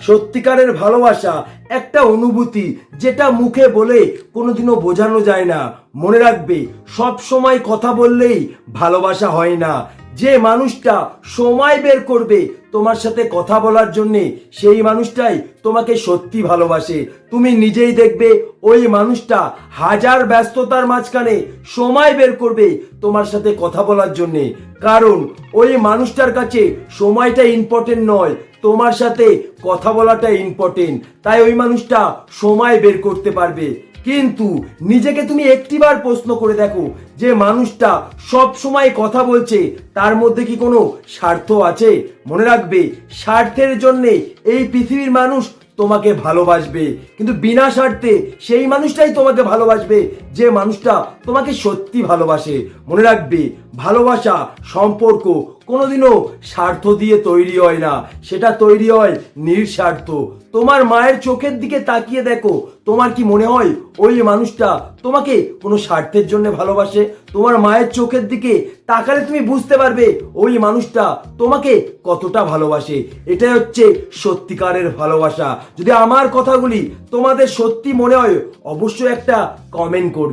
সত্যিকারের ভালোবাসা একটা অনুভূতি, যেটা মুখে বলে কোনোদিনও বোঝানো যায় না। মনে রাখবে, সব সময় কথা বললেই ভালোবাসা হয় না। যে মানুষটা সময় বের করবে তোমার সাথে কথা বলার জন্য, সেই মানুষটাই তোমাকে সত্যি ভালোবাসে। তুমি নিজেই দেখবে ওই মানুষটা হাজার ব্যস্ততার মাঝখানে সময় বের করবে তোমার সাথে কথা বলার জন্য, কারণ ওই মানুষটার কাছে সময়টা ইম্পর্টেন্ট নয়, তোমার সাথে কথা বলাটা ইম্পর্টেন্ট। তাই ওই মানুষটা সময় বের করতে পারবে। কিন্তু নিজেকে তুমি একটিবার প্রশ্ন করে দেখো, যে মানুষটা সব সময় কথা বলছে তার মধ্যে কি কোনো স্বার্থ আছে? মনে রাখবে, স্বার্থের জন্য এই পৃথিবীর মানুষ তোমাকে ভালোবাসবে, কিন্তু বিনা স্বার্থে সেই মানুষটাই তোমাকে ভালোবাসবে যে মানুষটা তোমাকে সত্যি ভালোবাসে। মনে রাখবে, ভালোবাসা সম্পর্ক কোনোদিনও স্বার্থ দিয়ে তৈরি হয় না, সেটা তৈরি হয় নিঃস্বার্থ। তোমার মায়ের চোখের দিকে তাকিয়ে দেখো, তোমার কি মনে হয় ওই মানুষটা তোমাকে কোনো স্বার্থের জন্য ভালোবাসে? তোমার মায়ের চোখের দিকে তাকালে তুমি বুঝতে পারবে ওই মানুষটা তোমাকে কতটা ভালোবাসে। এটাই হচ্ছে সত্যিকারের ভালোবাসা। যদি আমার কথাগুলি তোমাদের সত্যি মনে হয়, অবশ্যই একটা কমেন্ট করবে।